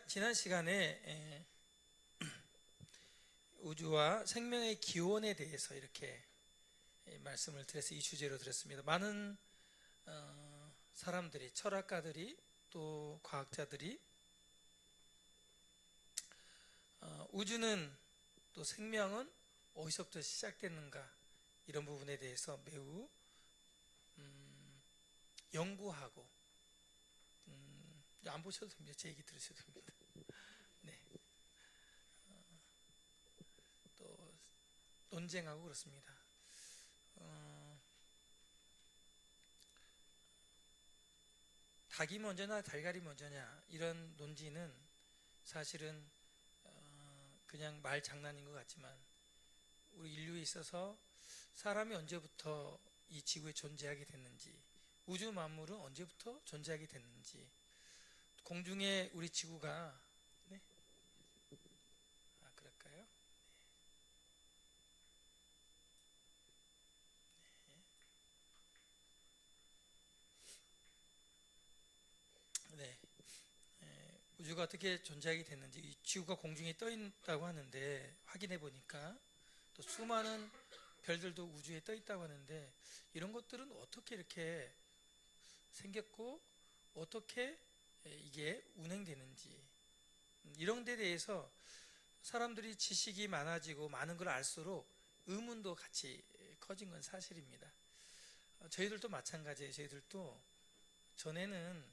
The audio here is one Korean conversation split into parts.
지난 시간에 우주와 생명의 기원에 대해서 이렇게 말씀을 드려서 이 주제로 드렸습니다. 많은 사람들이, 철학가들이 또 과학자들이 우주는 또 생명은 어디서부터 시작됐는가 이런 부분에 대해서 매우 연구하고 안 보셔도 됩니다. 제 얘기 들으셔도 됩니다. 네. 또 논쟁하고 그렇습니다. 닭이 먼저나 달걀이 먼저냐 이런 논지는 사실은 그냥 말 장난인 것 같지만 우리 인류에 있어서 사람이 언제부터 이 지구에 존재하게 됐는지, 우주 만물은 언제부터 존재하게 됐는지, 공중에 우리 지구가 그럴까요? 네. 우주가 어떻게 존재하게 됐는지, 이 지구가 공중에 떠 있다고 하는데 확인해 보니까 또 수많은 별들도 우주에 떠 있다고 하는데 이런 것들은 어떻게 이렇게 생겼고 어떻게 이게 운행되는지, 이런 데 대해서 사람들이 지식이 많아지고 많은 걸 알수록 의문도 같이 커진 건 사실입니다. 저희들도 마찬가지예요. 저희들도 전에는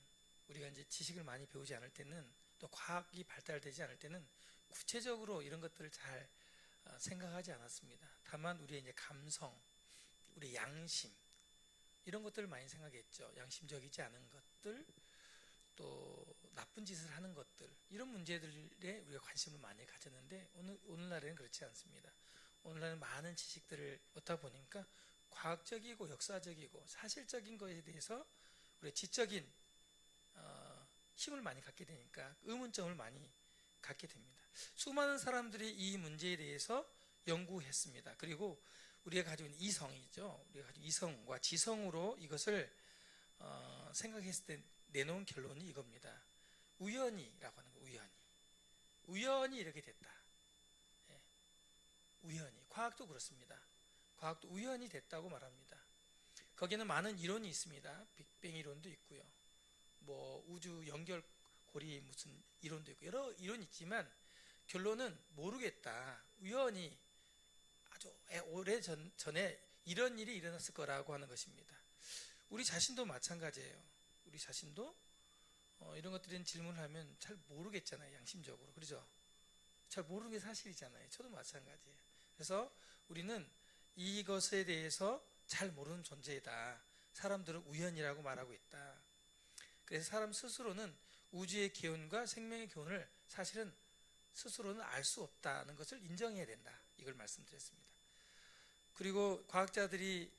우리가 이제 지식을 많이 배우지 않을 때는, 또 과학이 발달되지 않을 때는 구체적으로 이런 것들을 잘 생각하지 않았습니다. 다만 우리의 이제 감성, 우리 양심, 이런 것들을 많이 생각했죠. 양심적이지 않은 것들, 또 나쁜 짓을 하는 것들, 이런 문제들에 우리가 관심을 많이 가졌는데 오늘날에는 그렇지 않습니다. 오늘날은 많은 지식들을 얻다 보니까 과학적이고 역사적이고 사실적인 것에 대해서 우리의 지적인 힘을 많이 갖게 되니까 의문점을 많이 갖게 됩니다. 수많은 사람들이 이 문제에 대해서 연구했습니다. 그리고 우리가 가지고 있는 이성이죠. 우리가 가지고 이성과 지성으로 이것을 생각했을 때 내놓은 결론이 이겁니다. 우연이라고 하는 거예요. 우연히 이렇게 됐다. 우연히. 과학도 그렇습니다. 과학도 우연히 됐다고 말합니다. 거기는 많은 이론이 있습니다. 빅뱅 이론도 있고요. 뭐 우주 연결고리 무슨 이론도 있고 여러 이론이 있지만 결론은 모르겠다. 우연히 아주 오래 전에 이런 일이 일어났을 거라고 하는 것입니다. 우리 자신도 마찬가지예요. 우리 자신도 이런 것들에 질문을 하면 잘 모르겠잖아요. 양심적으로. 그렇죠? 잘 모르는 게 사실이잖아요. 저도 마찬가지예요. 그래서 우리는 이것에 대해서 잘 모르는 존재이다. 사람들은 우연이라고 말하고 있다. 그래서 사람 스스로는 우주의 기원과 생명의 기원을 사실은 스스로는 알 수 없다는 것을 인정해야 된다. 이걸 말씀드렸습니다. 그리고 과학자들이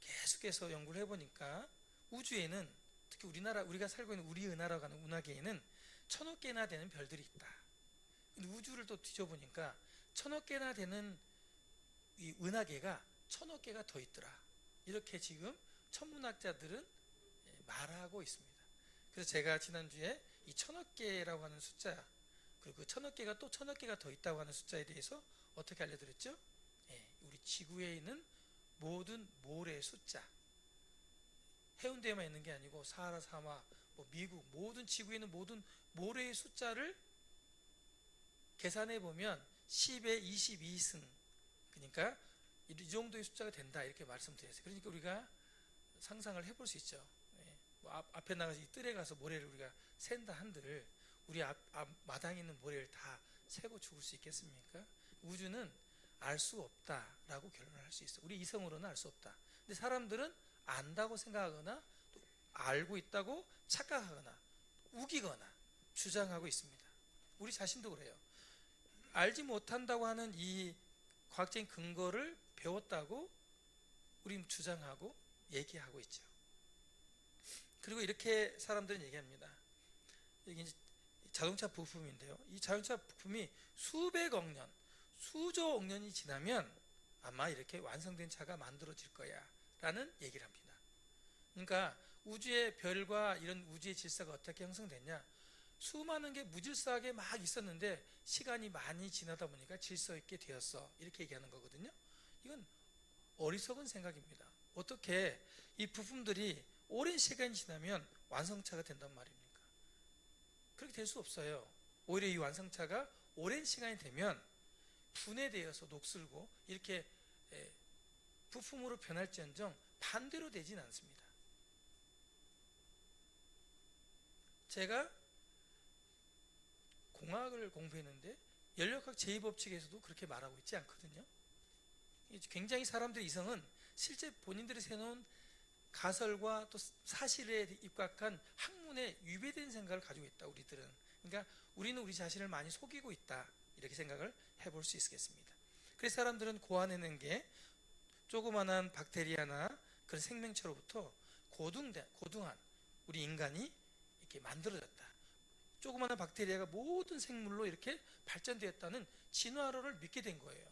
계속해서 연구를 해보니까 우주에는, 특히 우리가 살고 있는 우리 은하라고 하는 은하계에는 1000억 개나 되는 별들이 있다. 근데 우주를 또 뒤져보니까 1000억 개나 되는 이 은하계가 1000억 개가 더 있더라. 이렇게 지금 천문학자들은 말하고 있습니다. 그래서 제가 지난주에 이 1000억 개라고 하는 숫자, 그리고 그 1000억 개가 또 1000억 개가 더 있다고 하는 숫자에 대해서 어떻게 알려드렸죠? 우리 지구에 있는 모든 모래의 숫자, 해운대에만 있는 게 아니고 사하라 사막, 뭐 미국, 모든 지구에 있는 모든 모래의 숫자를 계산해 보면 10의 22승, 그러니까 이 정도의 숫자가 된다, 이렇게 말씀드렸어요. 그러니까 우리가 상상을 해볼 수 있죠. 뭐 앞에 나가서 이 뜰에 가서 모래를 우리가 샌다 한들 우리 앞 마당에 있는 모래를 다 세고 죽을 수 있겠습니까? 우주는 알 수 없다라고 결론을 할 수 있어. 우리 이성으로는 알 수 없다. 근데 사람들은 안다고 생각하거나 또 알고 있다고 착각하거나 우기거나 주장하고 있습니다. 우리 자신도 그래요. 알지 못한다고 하는 이 과학적인 근거를 배웠다고 우리는 주장하고 얘기하고 있죠. 그리고 이렇게 사람들은 얘기합니다. 여기 이제 자동차 부품인데요. 이 자동차 부품이 수백억 년, 수조억 년이 지나면 아마 이렇게 완성된 차가 만들어질 거야 라는 얘기를 합니다. 그러니까 우주의 별과 이런 우주의 질서가 어떻게 형성됐냐? 수많은 게 무질서하게 막 있었는데 시간이 많이 지나다 보니까 질서 있게 되었어, 이렇게 얘기하는 거거든요. 이건 어리석은 생각입니다. 어떻게 이 부품들이 오랜 시간이 지나면 완성차가 된단 말입니까? 그렇게 될 수 없어요. 오히려 이 완성차가 오랜 시간이 되면 분해되어서 녹슬고 이렇게 부품으로 변할지언정 반대로 되진 않습니다. 제가 공학을 공부했는데 연력학 제2법칙에서도 그렇게 말하고 있지 않거든요. 굉장히 사람들의 이성은 실제 본인들이 세놓은 가설과 또 사실에 입각한 학문에 위배된 생각을 가지고 있다, 우리들은. 그러니까 우리는 우리 자신을 많이 속이고 있다, 이렇게 생각을 해볼 수 있겠습니다. 그래서 사람들은 고안해낸 게 조그만한 박테리아나 그런 생명체로부터 고등한 우리 인간이 이렇게 만들어졌다, 조그마한 박테리아가 모든 생물로 이렇게 발전되었다는 진화론을 믿게 된 거예요.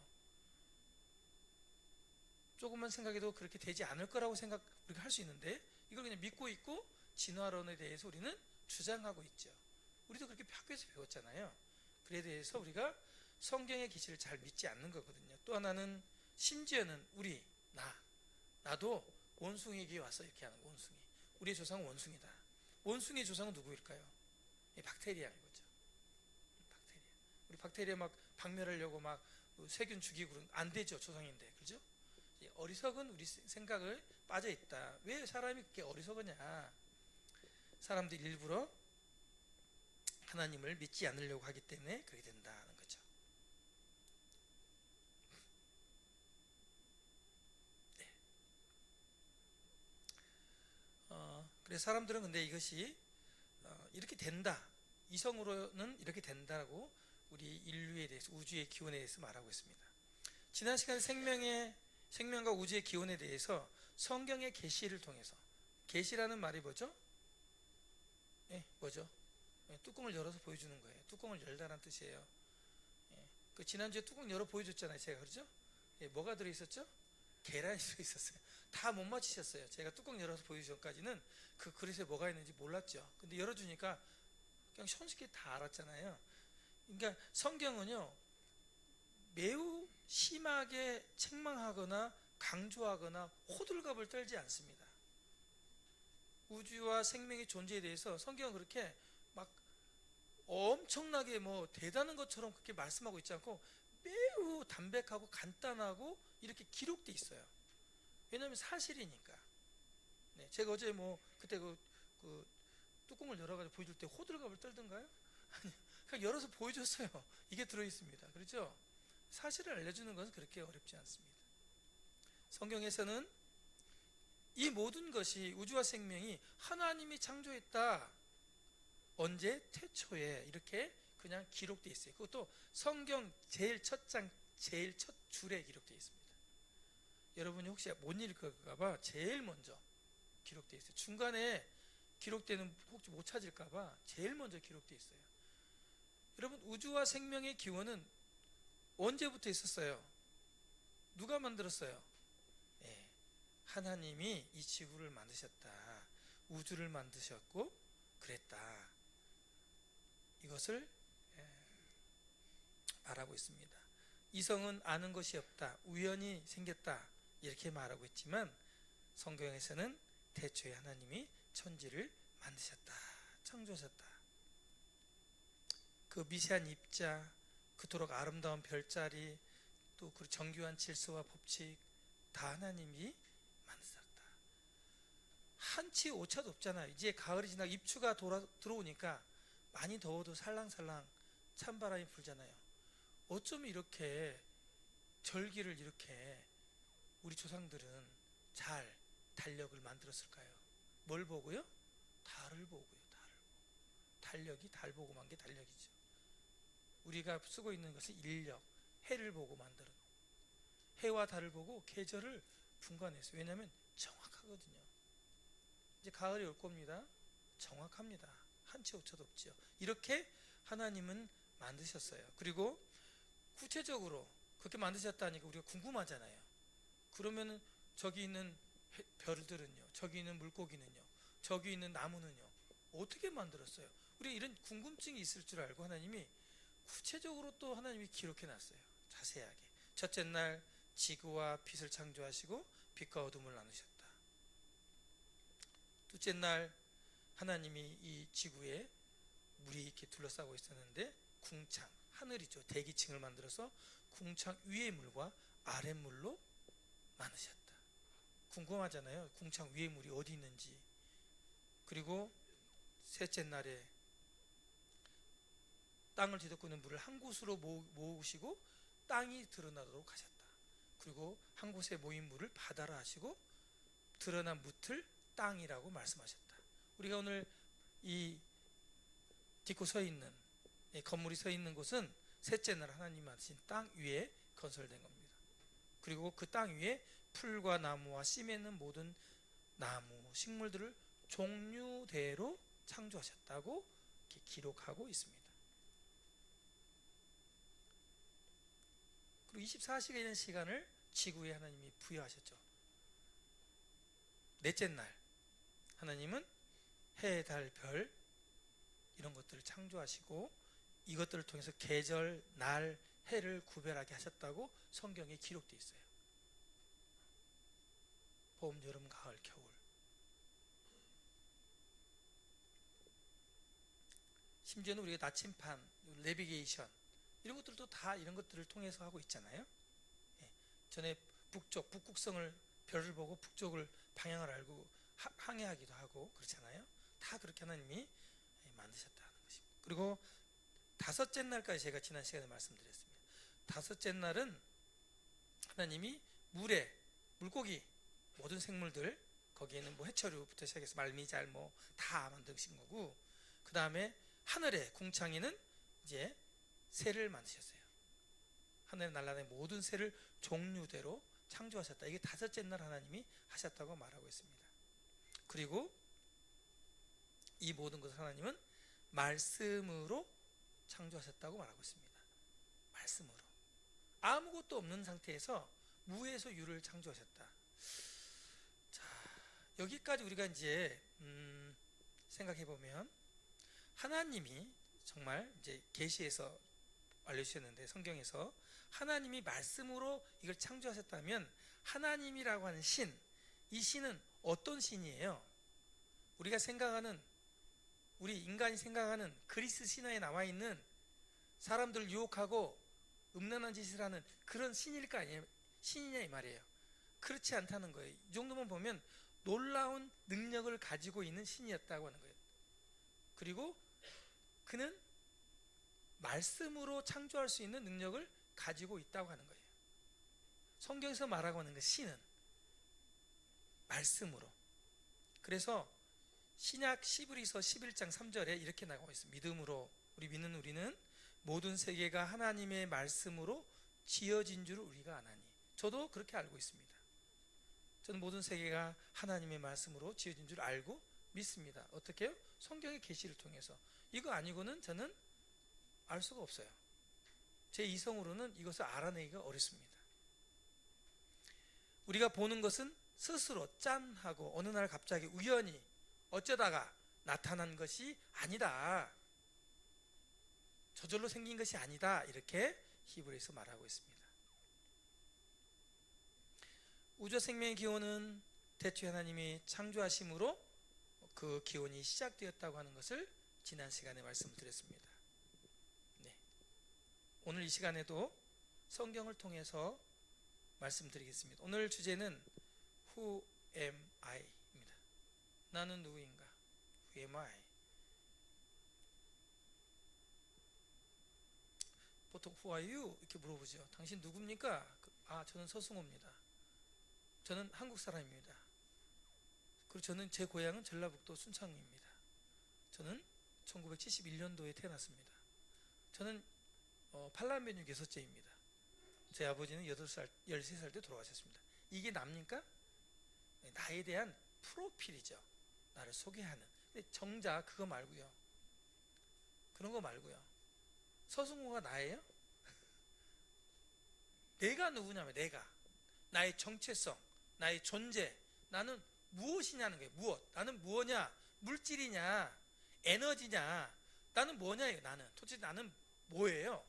조금만 생각해도 그렇게 되지 않을 거라고 우리가 할 수 있는데 이걸 그냥 믿고 있고 진화론에 대해서 우리는 주장하고 있죠. 우리도 그렇게 학교에서 배웠잖아요. 그에 대해서 우리가 성경의 계시를 잘 믿지 않는 거거든요. 또 하나는 심지어는 나도 원숭이에게 와서 이렇게 하는, 원숭이, 우리의 조상은 원숭이다. 원숭이의 조상은 누구일까요? 박테리아인 거죠. 박테리아. 우리 박테리아 막 박멸하려고 막 세균 죽이고 그런 안 되죠, 조상인데. 그죠? 어리석은 우리 생각을 빠져 있다. 왜 사람이 그렇게 어리석으냐? 사람들이 일부러 하나님을 믿지 않으려고 하기 때문에 그렇게 된다는 거죠. 네. 그래서 사람들은 근데 이것이 이렇게 된다, 이성으로는 이렇게 된다고 우리 인류에 대해서, 우주의 기원에 대해서 말하고 있습니다. 지난 시간에 생명과 우주의 기원에 대해서 성경의 계시를 통해서, 계시라는 말이 뭐죠? 뭐죠? 뚜껑을 열어서 보여주는 거예요. 뚜껑을 열다라는 뜻이에요. 그 지난주에 뚜껑 열어 보여줬잖아요, 제가. 그렇죠? 뭐가 들어있었죠? 계란이 들어있었어요. 다 못 맞히셨어요. 제가 뚜껑 열어서 보여주기 전까지는 그 그릇에 뭐가 있는지 몰랐죠. 근데 열어주니까 그냥 손쉽게 다 알았잖아요. 그러니까 성경은요, 매우 심하게 책망하거나 강조하거나 호들갑을 떨지 않습니다. 우주와 생명의 존재에 대해서 성경은 그렇게 막 엄청나게 뭐 대단한 것처럼 그렇게 말씀하고 있지 않고 매우 담백하고 간단하고 이렇게 기록돼 있어요. 왜냐하면 사실이니까. 네, 제가 어제 그때 그 뚜껑을 열어가지고 보여줄 때 호들갑을 떨던가요? 아니, 그냥 열어서 보여줬어요. 이게 들어있습니다. 그렇죠? 사실을 알려주는 것은 그렇게 어렵지 않습니다. 성경에서는 이 모든 것이, 우주와 생명이 하나님이 창조했다. 언제? 태초에. 이렇게 그냥 기록되어 있어요. 그것도 성경 제일 첫 장, 제일 첫 줄에 기록되어 있습니다. 여러분이 혹시 못 읽을까봐 제일 먼저 기록되어 있어요. 중간에 기록되는 혹시 못 찾을까봐 제일 먼저 기록되어 있어요. 여러분, 우주와 생명의 기원은 언제부터 있었어요? 누가 만들었어요? 하나님이 이 지구를 만드셨다, 우주를 만드셨고 그랬다, 이것을 말하고 있습니다. 이성은 아는 것이 없다, 우연히 생겼다, 이렇게 말하고 있지만 성경에서는 태초에 하나님이 천지를 만드셨다, 창조하셨다. 그 미세한 입자, 그토록 아름다운 별자리, 또 그 정교한 질서와 법칙, 다 하나님이 만드셨다. 한치 오차도 없잖아요. 이제 가을이 지나 입추가 들어오니까 많이 더워도 살랑살랑 찬바람이 불잖아요. 어쩜 이렇게 절기를 이렇게 우리 조상들은 잘 달력을 만들었을까요? 뭘 보고요? 달을 보고요. 달력이 달 보고만 게 달력이죠. 우리가 쓰고 있는 것은 인력, 해를 보고 만드는, 해와 달을 보고 계절을 분간했어요. 왜냐하면 정확하거든요. 이제 가을이 올 겁니다. 정확합니다. 한치 오차도 없죠. 이렇게 하나님은 만드셨어요. 그리고 구체적으로 그렇게 만드셨다니까 우리가 궁금하잖아요. 그러면은 저기 있는 별들은요, 저기 있는 물고기는요, 벽에 있는 나무는요 어떻게 만들었어요? 우리 이런 궁금증이 있을 줄 알고 하나님이 구체적으로 또 하나님이 기록해 놨어요. 자세하게. 첫째 날 지구와 빛을 창조하시고 빛과 어둠을 나누셨다. 둘째 날 하나님이 이 지구에 물이 이렇게 둘러싸고 있었는데 궁창, 하늘이죠. 대기층을 만들어서 궁창 위의 물과 아랫 물로 나누셨다. 궁금하잖아요. 궁창 위의 물이 어디 있는지. 그리고 셋째 날에 땅을 뒤덮고 있는 물을 한 곳으로 모으시고 땅이 드러나도록 하셨다. 그리고 한 곳에 모인 물을 바다라 하시고 드러난 묻을 땅이라고 말씀하셨다. 우리가 오늘 이 딛고 서 있는 건물이 서 있는 곳은 셋째 날 하나님 하신 땅 위에 건설된 겁니다. 그리고 그 땅 위에 풀과 나무와 씨 맺는 모든 나무, 식물들을 종류대로 창조하셨다고 이렇게 기록하고 있습니다. 그리고 24시간의 시간을 지구에 하나님이 부여하셨죠. 넷째 날 하나님은 해, 달, 별 이런 것들을 창조하시고 이것들을 통해서 계절, 날, 해를 구별하게 하셨다고 성경에 기록되어 있어요. 봄, 여름, 가을, 겨울. 심지어는 우리가 나침반, 내비게이션 이런 것들도 다 이런 것들을 통해서 하고 있잖아요. 전에 북쪽, 북극성을 별을 보고 북쪽을 방향을 알고 항해하기도 하고 그렇잖아요. 다 그렇게 하나님이 만드셨다는 것입니다. 그리고 다섯째 날까지 제가 지난 시간에 말씀드렸습니다. 다섯째 날은 하나님이 물에 물고기 모든 생물들 거기에는 뭐 해초류부터 시작해서 말미잘 뭐 다 만드신 거고 그 다음에 하늘의 궁창에는 이제 새를 만드셨어요. 하늘에 날아다니는 모든 새를 종류대로 창조하셨다. 이게 다섯째 날 하나님이 하셨다고 말하고 있습니다. 그리고 이 모든 것을 하나님은 말씀으로 창조하셨다고 말하고 있습니다. 말씀으로. 아무것도 없는 상태에서 무에서 유를 창조하셨다. 자, 여기까지 우리가 이제 생각해 보면 하나님이 정말 이제 계시에서 알려주셨는데 성경에서 하나님이 말씀으로 이걸 창조하셨다면 하나님이라고 하는 신, 이 신은 어떤 신이에요? 우리가 생각하는 우리 인간이 생각하는 그리스 신화에 나와 있는 사람들 유혹하고 음란한 짓을 하는 그런 신일까 아니냐, 신이냐 이 말이에요. 그렇지 않다는 거예요. 이 정도만 보면 놀라운 능력을 가지고 있는 신이었다고 하는 거예요. 그리고 그는 말씀으로 창조할 수 있는 능력을 가지고 있다고 하는 거예요. 성경에서 말하고 하는 그 신은 말씀으로. 그래서 신약 시브리서 11장 3절에 이렇게 나가고 있습니다. 믿음으로 우리는 모든 세계가 하나님의 말씀으로 지어진 줄을 우리가 아나니. 저도 그렇게 알고 있습니다. 저는 모든 세계가 하나님의 말씀으로 지어진 줄 알고 믿습니다. 어떻게요? 성경의 계시를 통해서. 이거 아니고는 저는 알 수가 없어요. 제 이성으로는 이것을 알아내기가 어렵습니다. 우리가 보는 것은 스스로 짠하고 어느 날 갑자기 우연히 어쩌다가 나타난 것이 아니다. 저절로 생긴 것이 아니다. 이렇게 히브리서 말하고 있습니다. 우주 생명의 기원은 태초에 하나님이 창조하심으로 그 기원이 시작되었다고 하는 것을 지난 시간에 말씀드렸습니다. 네. 오늘 이 시간에도 성경을 통해서 말씀드리겠습니다. 오늘 주제는 Who am I? 입니다. 나는 누구인가? Who am I? 보통 Who are you? 이렇게 물어보죠. 당신 누굽니까? 저는 서승호입니다. 저는 한국 사람입니다. 그리고 저는 제 고향은 전라북도 순창입니다. 저는 1971년도에 태어났습니다. 저는 팔남매중 6째입니다. 제 아버지는 8살, 13살 때 돌아가셨습니다. 이게 납니까? 나에 대한 프로필이죠. 나를 소개하는. 근데 정작 그거 말고요. 그런 거 말고요. 서승호가 나예요? 내가 누구냐면 내가. 나의 정체성, 나의 존재, 나는 무엇이냐는 거예요. 무엇? 나는 무엇냐? 물질이냐 에너지냐 나는 뭐냐 나는 도대체 나는 뭐예요?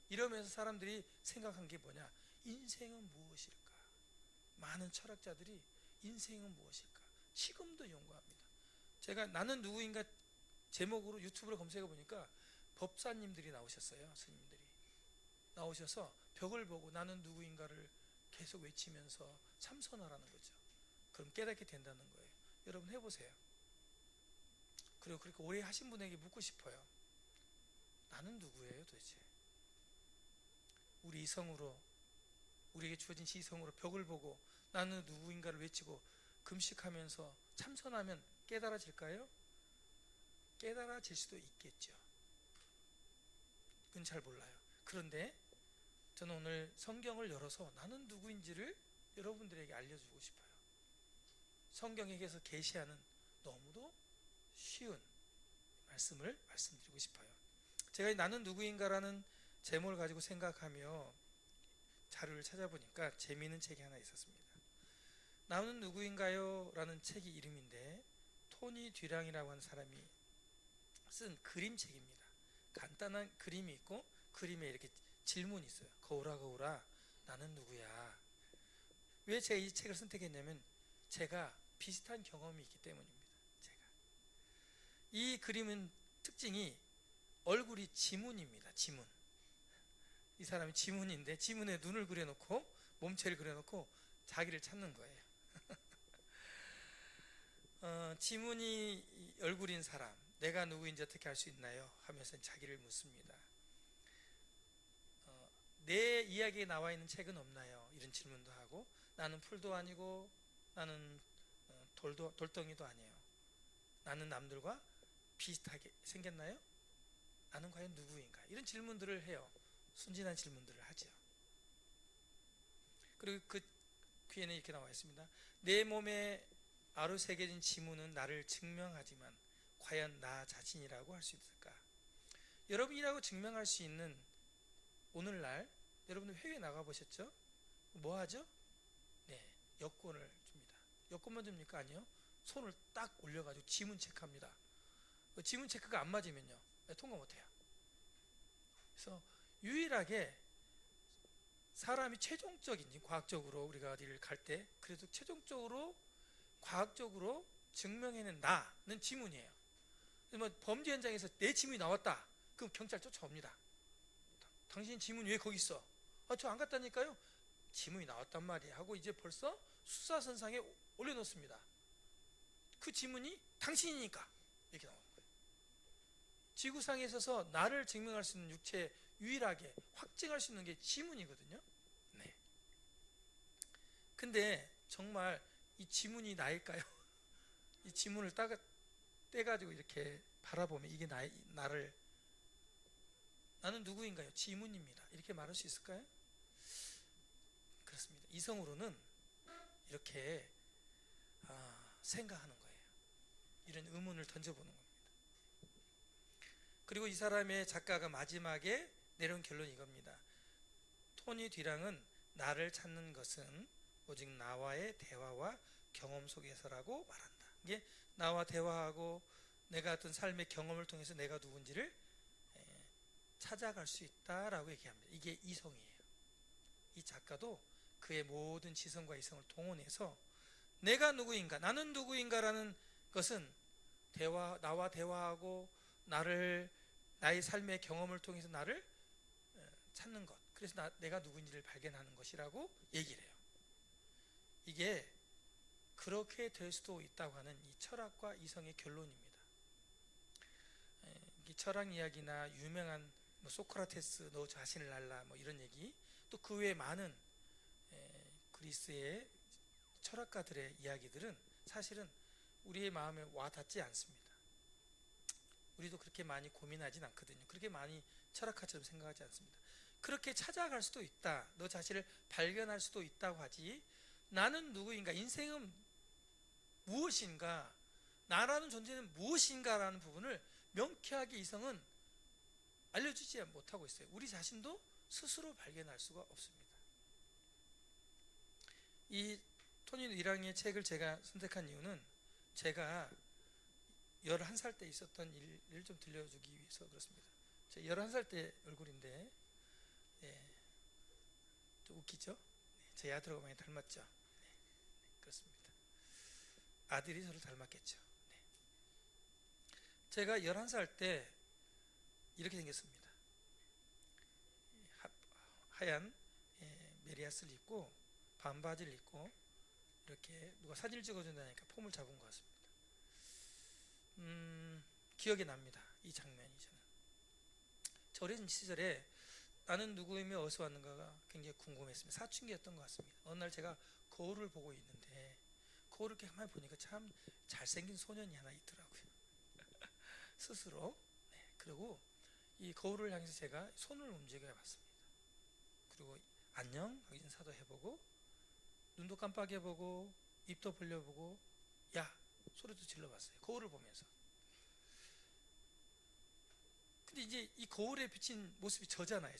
이러면서 사람들이 생각한 게 뭐냐? 인생은 무엇일까? 많은 철학자들이 인생은 무엇일까? 지금도 연구합니다. 제가 나는 누구인가 제목으로 유튜브를 검색해 보니까 법사님들이 나오셨어요. 스님들이 나오셔서 벽을 보고 나는 누구인가를 계속 외치면서 참선하라는 거죠. 그럼 깨닫게 된다는 거예요. 여러분 해보세요. 그리고 그렇게 오래 하신 분에게 묻고 싶어요. 나는 누구예요 도대체? 우리 이성으로 우리에게 주어진 지성으로 벽을 보고 나는 누구인가를 외치고 금식하면서 참선하면 깨달아질까요? 깨달아질 수도 있겠죠. 그건 잘 몰라요. 그런데 저는 오늘 성경을 열어서 나는 누구인지를 여러분들에게 알려주고 싶어요. 성경에게서 계시하는 너무도 쉬운 말씀을 말씀드리고 싶어요. 제가 나는 누구인가라는 제목을 가지고 생각하며 자료를 찾아보니까 재미있는 책이 하나 있었습니다. 나는 누구인가요? 라는 책이 이름인데 토니 듀랑이라고 하는 사람이 쓴 그림책입니다. 간단한 그림이 있고 그림에 이렇게 질문이 있어요. 거울아 거울아 나는 누구야? 왜 제가 이 책을 선택했냐면 제가 비슷한 경험이 있기 때문입니다. 제가 이 그림은 특징이 얼굴이 지문입니다. 지문. 이 사람이 지문인데 지문에 눈을 그려놓고 몸체를 그려놓고 자기를 찾는 거예요. 지문이 얼굴인 사람 내가 누구인지 어떻게 알 수 있나요? 하면서 자기를 묻습니다. 내 이야기에 나와 있는 책은 없나요? 이런 질문도 하고 나는 풀도 아니고 나는 돌덩이도 아니에요. 나는 남들과 비슷하게 생겼나요? 나는 과연 누구인가? 이런 질문들을 해요. 순진한 질문들을 하죠. 그리고 그 귀에는 이렇게 나와 있습니다. 내 몸에 아로 새겨진 지문은 나를 증명하지만 과연 나 자신이라고 할 수 있을까? 여러분이라고 증명할 수 있는 오늘날 여러분들 회의에 나가 보셨죠? 뭐 하죠? 네, 여권을 줍니다. 여권만 줍니까? 아니요. 손을 딱 올려가지고 지문 체크합니다. 지문 체크가 안 맞으면요 통과 못해요. 그래서 유일하게 사람이 최종적인 과학적으로 우리가 어디를 갈 때 그래도 최종적으로 과학적으로 증명해낸 나는 지문이에요. 뭐 범죄 현장에서 내 지문이 나왔다. 그럼 경찰 쫓아옵니다. 당신 지문 왜 거기 있어? 저 안 갔다니까요. 지문이 나왔단 말이야 하고 이제 벌써 수사선상에 올려놓습니다. 그 지문이 당신이니까 이렇게 나오는 거예요. 지구상에 있어서 나를 증명할 수 있는 육체 유일하게 확증할 수 있는 게 지문이거든요. 네. 근데 정말 이 지문이 나일까요? 이 지문을 떼가지고 이렇게 바라보면 이게 나를 나는 누구인가요? 지문입니다. 이렇게 말할 수 있을까요? 그렇습니다. 이성으로는 이렇게 생각하는 거예요. 이런 의문을 던져보는 겁니다. 그리고 이 사람의 작가가 마지막에 내려온 결론이 이겁니다. 토니 듀랑은 나를 찾는 것은 오직 나와의 대화와 경험 속에서라고 말한다. 이게 나와 대화하고 내가 어떤 삶의 경험을 통해서 내가 누군지를 찾아갈 수 있다라고 얘기합니다. 이게 이성이에요. 이 작가도 그의 모든 지성과 이성을 동원해서 내가 누구인가, 나는 누구인가라는 것은 나와 대화하고 나의 삶의 경험을 통해서 나를 찾는 것. 그래서 내가 누구인지를 발견하는 것이라고 얘기를 해요. 이게 그렇게 될 수도 있다고 하는 이 철학과 이성의 결론입니다. 이 철학 이야기나 유명한 소크라테스 너 자신을 알라 이런 얘기 또 그 외에 많은 그리스의 철학가들의 이야기들은 사실은 우리의 마음에 와닿지 않습니다. 우리도 그렇게 많이 고민하진 않거든요. 그렇게 많이 철학가처럼 생각하지 않습니다. 그렇게 찾아갈 수도 있다. 너 자신을 발견할 수도 있다고 하지. 나는 누구인가? 인생은 무엇인가? 나라는 존재는 무엇인가라는 부분을 명쾌하게 이성은 알려주지 못하고 있어요. 우리 자신도 스스로 발견할 수가 없습니다. 이 토니 듀랑의 책을 제가 선택한 이유는 제가 11살 때 있었던 일을 좀 들려주기 위해서 그렇습니다. 제 11살 때 얼굴인데, 예, 좀 웃기죠? 네, 제 아들하고 많이 닮았죠? 네, 그렇습니다. 아들이 저를 닮았겠죠. 네. 제가 11살 때 이렇게 생겼습니다. 하얀 메리아스를 입고 반바지를 입고 이렇게 누가 사진을 찍어준다니까 폼을 잡은 것 같습니다. 기억이 납니다. 이 장면이 저는. 저 어린 시절에 나는 누구이며 어디서 왔는가가 굉장히 궁금했습니다. 사춘기였던 것 같습니다. 어느 날 제가 거울을 보고 있는데 거울을 이렇게 가만히 보니까 참 잘생긴 소년이 하나 있더라고요. 스스로. 네, 그리고 이 거울을 향해서 제가 손을 움직여 봤습니다. 그리고 안녕 하고 인사도 해보고 눈도 깜빡여보고 입도 벌려보고 야 소리도 질러봤어요. 거울을 보면서. 근데 이제 이 거울에 비친 모습이 저잖아요.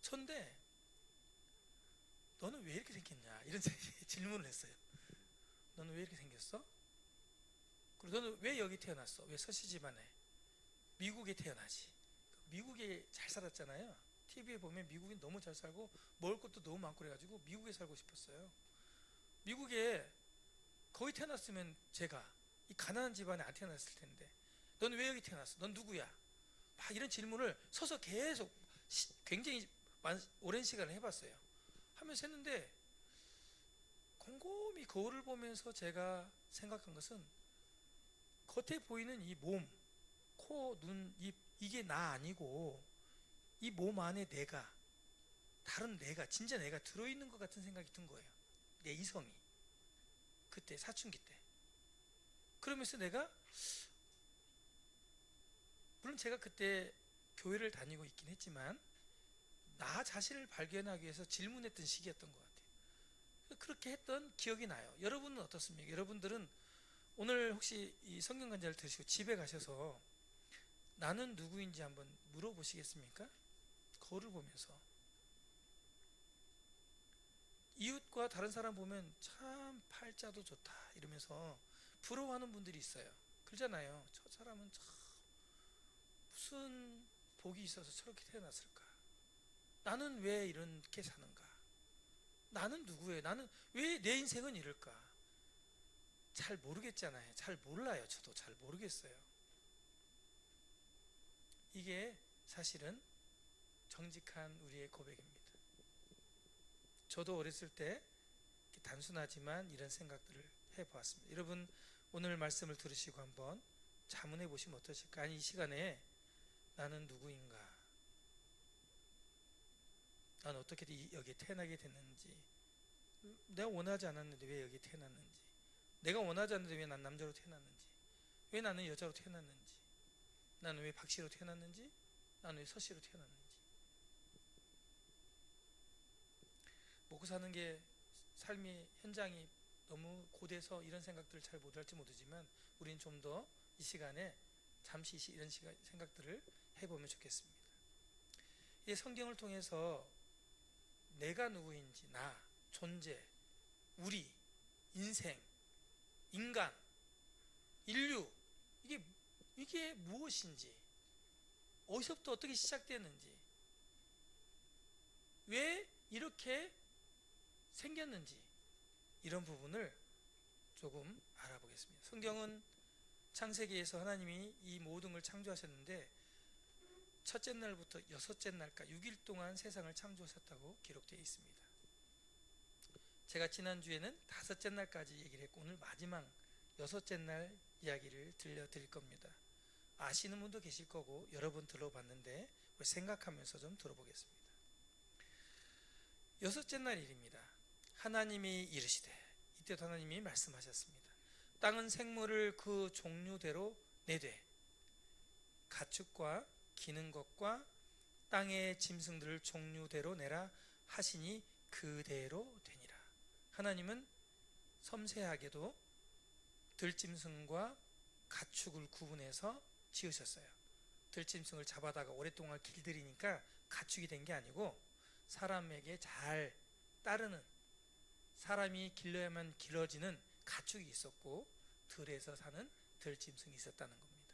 저인데 너는 왜 이렇게 생겼냐 이런 질문을 했어요. 너는 왜 이렇게 생겼어? 그리고 너는 왜 여기 태어났어? 왜 서씨 집안에? 미국에 태어나지. 미국에 잘 살았잖아요. TV에 보면 미국인 너무 잘 살고 먹을 것도 너무 많고 그래가지고 미국에 살고 싶었어요. 미국에 거기 태어났으면 제가 이 가난한 집안에 안 태어났을 텐데 너는 왜 여기 태어났어? 넌 누구야? 막 이런 질문을 서서 계속 굉장히 오랜 시간을 해봤어요. 하면서 했는데 곰곰이 거울을 보면서 제가 생각한 것은 겉에 보이는 이 몸, 코, 눈, 입 이게 나 아니고 이 몸 안에 내가 다른 내가 진짜 내가 들어있는 것 같은 생각이 든 거예요. 내 이성이 그때 사춘기 때. 그러면서 내가 물론 제가 그때 교회를 다니고 있긴 했지만 나 자신을 발견하기 위해서 질문했던 시기였던 것 같아요. 그렇게 했던 기억이 나요. 여러분은 어떻습니까? 여러분들은 오늘 혹시 이 성경 강좌를 들으시고 집에 가셔서 나는 누구인지 한번 물어보시겠습니까? 거울을 보면서. 이웃과 다른 사람 보면 참 팔자도 좋다 이러면서 부러워하는 분들이 있어요. 그러잖아요. 저 사람은 참 무슨 복이 있어서 저렇게 태어났을까? 나는 왜 이렇게 사는가? 나는 누구예요? 나는 왜 내 인생은 이럴까? 잘 모르겠잖아요. 잘 몰라요. 저도 잘 모르겠어요. 이게 사실은 정직한 우리의 고백입니다. 저도 어렸을 때 단순하지만 이런 생각들을 해보았습니다. 여러분 오늘 말씀을 들으시고 한번 자문해 보시면 어떠실까? 아니 이 시간에 나는 누구인가? 난 어떻게 여기에 태어나게 됐는지, 내가 원하지 않았는데 왜 여기 태어났는지, 내가 원하지 않는데 왜 난 남자로 태어났는지, 왜 나는 여자로 태어났는지, 나는 왜 박씨로 태어났는지, 나는 왜 서씨로 태어났는지. 먹고 사는 게 삶의 현장이 너무 고돼서 이런 생각들을 잘 못할지 모르지만 우리는 좀 더 이 시간에 잠시 이런 생각들을 해보면 좋겠습니다. 이 성경을 통해서 내가 누구인지, 나, 존재, 우리, 인생, 인간, 인류 이게 무엇인지, 어디서부터 어떻게 시작되는지, 왜 이렇게 생겼는지 이런 부분을 조금 알아보겠습니다. 성경은 창세기에서 하나님이 이 모든 걸 창조하셨는데 첫째 날부터 여섯째 날까지 6일 동안 세상을 창조하셨다고 기록되어 있습니다. 제가 지난주에는 다섯째 날까지 얘기를 했고 오늘 마지막 여섯째 날 이야기를 들려드릴 겁니다. 아시는 분도 계실 거고 여러 번 들어봤는데 생각하면서 좀 들어보겠습니다. 여섯째 날 일입니다. 하나님이 이르시되, 이때도 하나님이 말씀하셨습니다. 땅은 생물을 그 종류대로 내되 가축과 기는 것과 땅의 짐승들을 종류대로 내라 하시니 그대로 되니라. 하나님은 섬세하게도 들짐승과 가축을 구분해서 지으셨어요. 들짐승을 잡아다가 오랫동안 길들이니까 가축이 된 게 아니고 사람에게 잘 따르는, 사람이 길러야만 길러지는 가축이 있었고 들에서 사는 깃털 짐승이 있었다는 겁니다.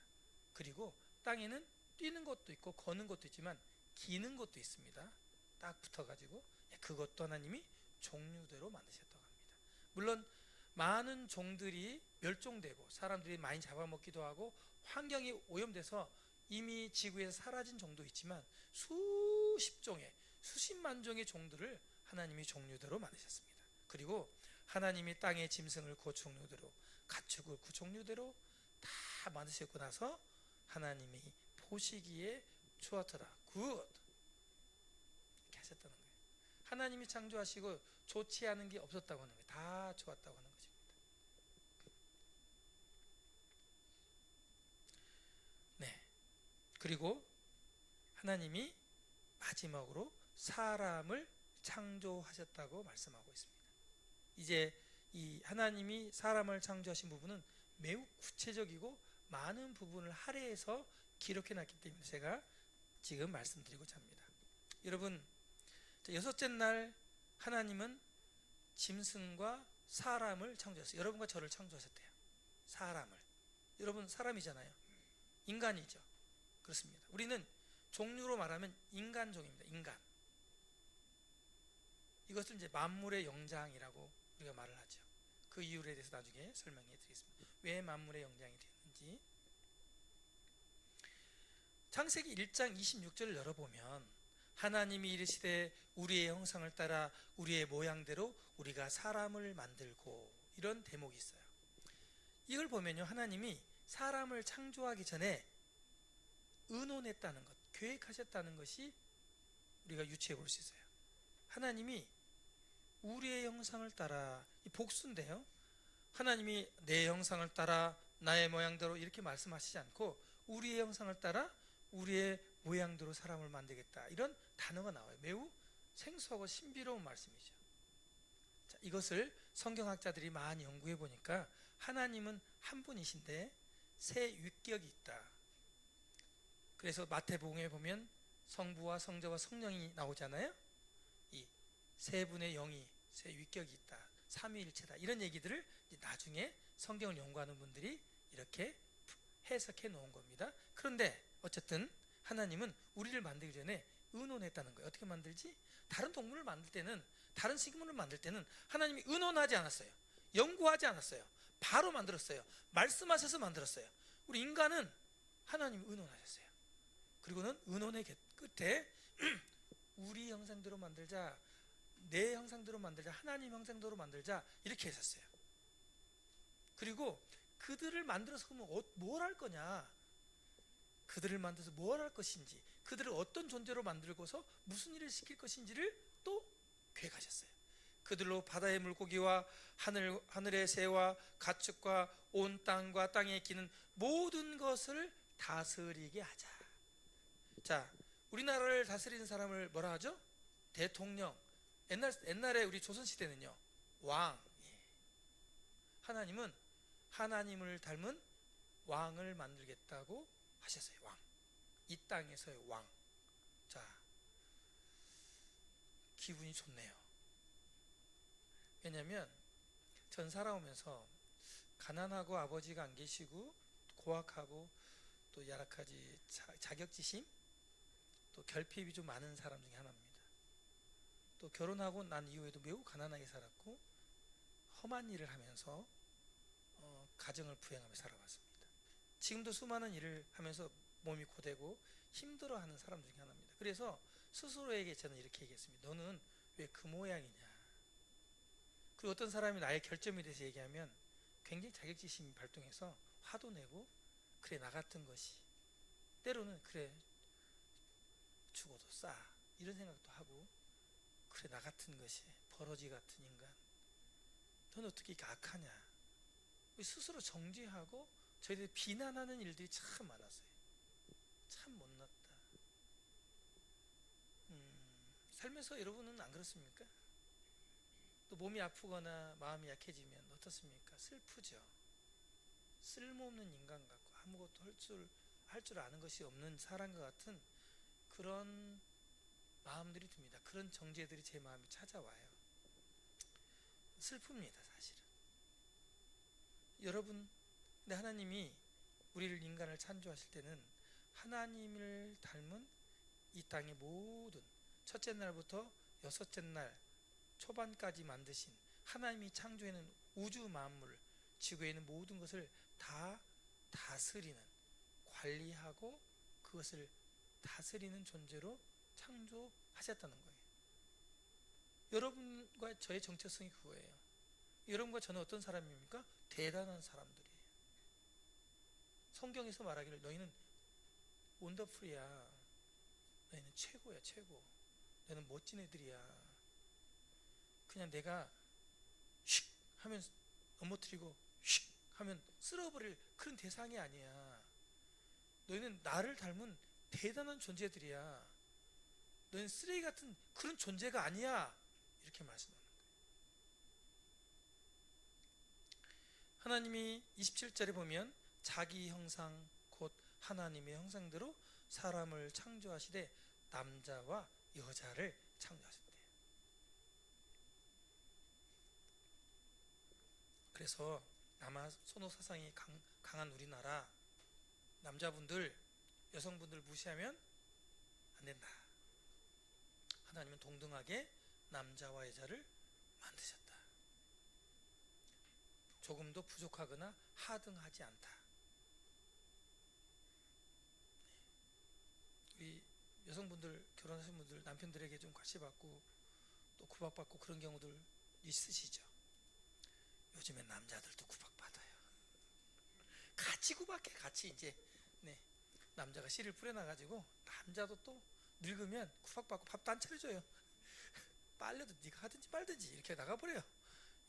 그리고 땅에는 뛰는 것도 있고 거는 것도 있지만 기는 것도 있습니다. 딱 붙어가지고 그것도 하나님이 종류대로 만드셨다고 합니다. 물론 많은 종들이 멸종되고 사람들이 많이 잡아먹기도 하고 환경이 오염돼서 이미 지구에서 사라진 종도 있지만 수십 종의 수십만 종의 종들을 하나님이 종류대로 만드셨습니다. 그리고 하나님이 땅의 짐승을 그 종류대로, 가축을 그 종류대로 다 만드셨고 나서 하나님이 보시기에 좋았더라, 굿 이렇게 하셨다는 거예요. 하나님이 창조하시고 좋지 않은 게 없었다고 하는 거예요. 다 좋았다고 하는 것입니다. 네. 그리고 하나님이 마지막으로 사람을 창조하셨다고 말씀하고 있습니다. 이제 이 하나님이 사람을 창조하신 부분은 매우 구체적이고 많은 부분을 할애해서 기록해 놨기 때문에 제가 지금 말씀드리고자 합니다. 여러분, 여섯째 날 하나님은 짐승과 사람을 창조하셨어요. 여러분과 저를 창조하셨대요. 사람을. 여러분 사람이잖아요. 인간이죠. 그렇습니다. 우리는 종류로 말하면 인간종입니다. 인간. 이것을 이제 만물의 영장이라고 우리가 말을 하죠. 그 이유에 대해서 나중에 설명해 드리겠습니다. 왜 만물의 영장이 되었는지. 창세기 1장 26절을 열어보면 하나님이 이르시되 우리의 형상을 따라 우리의 모양대로 우리가 사람을 만들고, 이런 대목이 있어요. 이걸 보면요, 하나님이 사람을 창조하기 전에 의논했다는 것, 계획하셨다는 것이 우리가 유추해 볼 수 있어요. 하나님이 우리의 형상을 따라, 이 복수인데요, 하나님이 내 형상을 따라 나의 모양대로 이렇게 말씀하시지 않고 우리의 형상을 따라 우리의 모양대로 사람을 만들겠다, 이런 단어가 나와요. 매우 생소하고 신비로운 말씀이죠. 자, 이것을 성경학자들이 많이 연구해 보니까 하나님은 한 분이신데 세 위격이 있다. 그래서 마태복음에 보면 성부와 성자와 성령이 나오잖아요. 이 세 분의 영이, 세 위격이 있다, 삼위일체다, 이런 얘기들을 나중에 성경을 연구하는 분들이 이렇게 해석해 놓은 겁니다. 그런데 어쨌든 하나님은 우리를 만들기 전에 의논했다는 거예요. 어떻게 만들지? 다른 동물을 만들 때는, 다른 식물을 만들 때는 하나님이 의논하지 않았어요. 연구하지 않았어요. 바로 만들었어요. 말씀하셔서 만들었어요. 우리 인간은 하나님이 의논하셨어요. 그리고는 의논의 끝에 우리 형상대로 만들자, 내 형상대로 만들자, 하나님 형상대로 만들자, 이렇게 했었어요. 그리고 그들을 만들어서 그러면 뭘 할 거냐, 그들을 만들어서 뭘 할 것인지, 그들을 어떤 존재로 만들고서 무슨 일을 시킬 것인지를 또 계획하셨어요. 그들로 바다의 물고기와 하늘의 새와 가축과 온 땅과 땅에 기는 모든 것을 다스리게 하자. 자, 우리나라를 다스리는 사람을 뭐라 하죠? 대통령. 옛날에 우리 조선시대는요, 왕. 하나님은 하나님을 닮은 왕을 만들겠다고 하셨어요. 왕. 이 땅에서의 왕. 자, 기분이 좋네요. 왜냐하면 전 살아오면서 가난하고 아버지가 안 계시고 고학하고 또 여러 가지 자격지심, 또 결핍이 좀 많은 사람 중에 하나입니다. 또 결혼하고 난 이후에도 매우 가난하게 살았고 험한 일을 하면서 가정을 부양하며 살아왔습니다. 지금도 수많은 일을 하면서 몸이 고되고 힘들어하는 사람 중에 하나입니다. 그래서 스스로에게 저는 이렇게 얘기했습니다. 너는 왜 그 모양이냐. 그리고 어떤 사람이 나의 결점에 대해서 얘기하면 굉장히 자격지심이 발동해서 화도 내고, 그래 나 같은 것이, 때로는 그래 죽어도 싸, 이런 생각도 하고, 그래 나 같은 것이, 버러지 같은 인간, 넌 어떻게 이렇게 악하냐, 스스로 정죄하고 저희들이 비난하는 일들이 참 많았어요. 참 못났다. 살면서 여러분은 안 그렇습니까? 또 몸이 아프거나 마음이 약해지면 어떻습니까? 슬프죠. 쓸모없는 인간 같고 아무것도 할 줄 아는 것이 없는 사람과 같은 그런 마음들이 듭니다. 그런 정죄들이 제 마음에 찾아와요. 슬픕니다, 사실은. 여러분, 근데 하나님이 우리를 인간을 창조하실 때는 하나님을 닮은 이 땅의 모든 첫째 날부터 여섯째 날 초반까지 만드신 하나님이 창조해낸 우주 만물, 지구에 있는 모든 것을 다 다스리는, 관리하고 그것을 다스리는 존재로 창조하셨다는 거예요. 여러분과 저의 정체성이 그거예요. 여러분과 저는 어떤 사람입니까? 대단한 사람들이에요. 성경에서 말하기를 너희는 원더풀이야. 너희는 최고야, 최고. 너희는 멋진 애들이야. 그냥 내가 휙 하면 넘어뜨리고 휙 하면 쓸어버릴 그런 대상이 아니야. 너희는 나를 닮은 대단한 존재들이야. 너희는 쓰레기 같은 그런 존재가 아니야. 이렇게 말씀하는 거예요. 하나님이 27절에 보면 자기 형상 곧 하나님의 형상대로 사람을 창조하시되 남자와 여자를 창조하셨대요. 그래서 남아 선호 사상이 강한 우리나라 남자분들, 여성분들 무시하면 안 된다. 하나님은 동등하게 남자와 여자를 만드셨다. 조금도 부족하거나 하등하지 않다. 우리 여성분들, 결혼하신 분들 남편들에게 좀 과시받고 또 구박받고 그런 경우들 있으시죠? 요즘엔 남자들도 구박받아요. 같이 구박해. 같이 이제 남자가 씨를 뿌려놔가지고 남자도 또 늙으면 구박받고 밥도 안 차려줘요. 빨래도 네가 하든지 말든지 이렇게 나가버려요.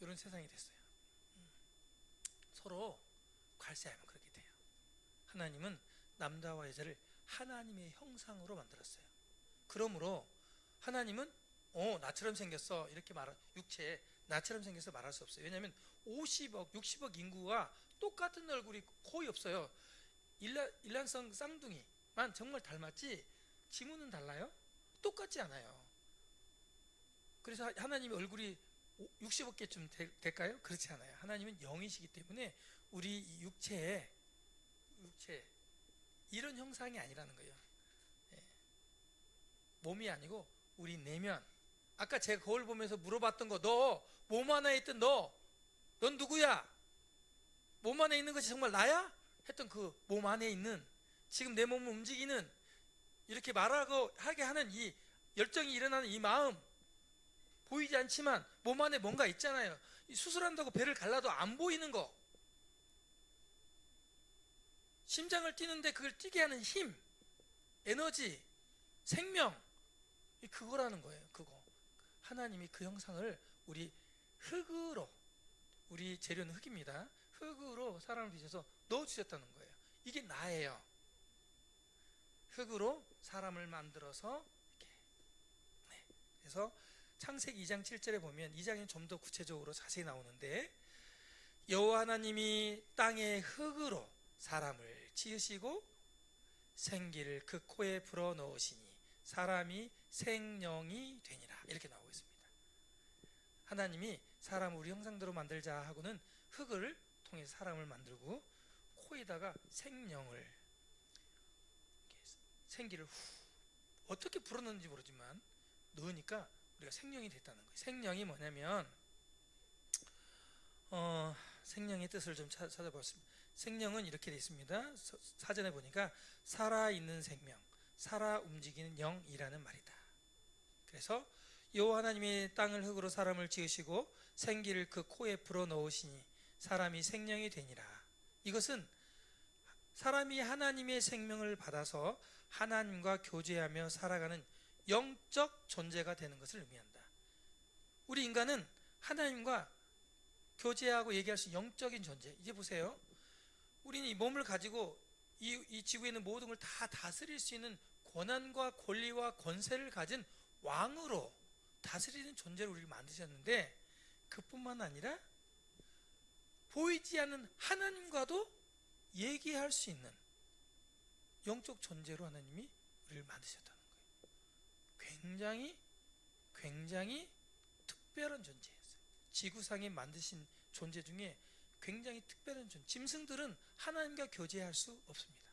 이런 세상이 됐어요. 서로 괄세하면 그렇게 돼요. 하나님은 남자와 여자를 하나님의 형상으로 만들었어요. 그러므로 하나님은 나처럼 생겼어 이렇게 육체에 나처럼 생겨서 말할 수 없어요. 왜냐하면 50억, 60억 인구가 똑같은 얼굴이 거의 없어요. 일란성 쌍둥이만 정말 닮았지 지문은 달라요? 똑같지 않아요. 그래서 하나님의 얼굴이 60억 개쯤 될까요? 그렇지 않아요. 하나님은 영이시기 때문에 우리 육체 이런 형상이 아니라는 거예요. 몸이 아니고 우리 내면. 아까 제가 거울 보면서 물어봤던 거, 너 몸 안에 있던 넌 누구야? 몸 안에 있는 것이 정말 나야? 했던 그 몸 안에 있는, 지금 내 몸을 움직이는, 이렇게 말하고 하게 하는 이 열정이 일어나는 이 마음, 보이지 않지만 몸 안에 뭔가 있잖아요. 수술한다고 배를 갈라도 안 보이는 거, 심장을 뛰는데 그걸 뛰게 하는 힘, 에너지, 생명, 그거라는 거예요. 그거. 하나님이 그 형상을 우리 흙으로, 우리 재료는 흙입니다. 흙으로 사람을 빚어서 넣어주셨다는 거예요. 이게 나예요. 흙으로 사람을 만들어서 이렇게. 그래서 창세기 2장 7절에 보면 2장이 좀 더 구체적으로 자세히 나오는데, 여호와 하나님이 땅의 흙으로 사람을 지으시고 생기를 그 코에 불어 넣으시니 사람이 생명이 되니라, 이렇게 나오고 있습니다. 하나님이 사람을 우리 형상대로 만들자 하고는 흙을 통해서 사람을 만들고 코에다가 생기를 어떻게 불어넣는지 모르지만 넣으니까 우리가 생명이 됐다는 거예요. 생명이 뭐냐면 생명의 뜻을 좀 찾아봤습니다. 생명은 이렇게 되어 있습니다. 사전에 보니까 살아있는 생명, 살아 움직이는 영이라는 말이다. 그래서 여호와 하나님이 땅을 흙으로 사람을 지으시고 생기를 그 코에 불어 넣으시니 사람이 생명이 되니라. 이것은 사람이 하나님의 생명을 받아서 하나님과 교제하며 살아가는 영적 존재가 되는 것을 의미한다. 우리 인간은 하나님과 교제하고 얘기할 수 있는 영적인 존재. 이제 보세요. 우리는 이 몸을 가지고 이 지구에 있는 모든 걸 다 다스릴 수 있는 권한과 권리와 권세를 가진 왕으로 다스리는 존재로 우리를 만드셨는데, 그뿐만 아니라 보이지 않는 하나님과도 얘기할 수 있는 영적 존재로 하나님이 우리를 만드셨다는 거예요. 굉장히 특별한 존재였어요. 지구상에 만드신 존재 중에 굉장히 특별한 존재. 짐승들은 하나님과 교제할 수 없습니다.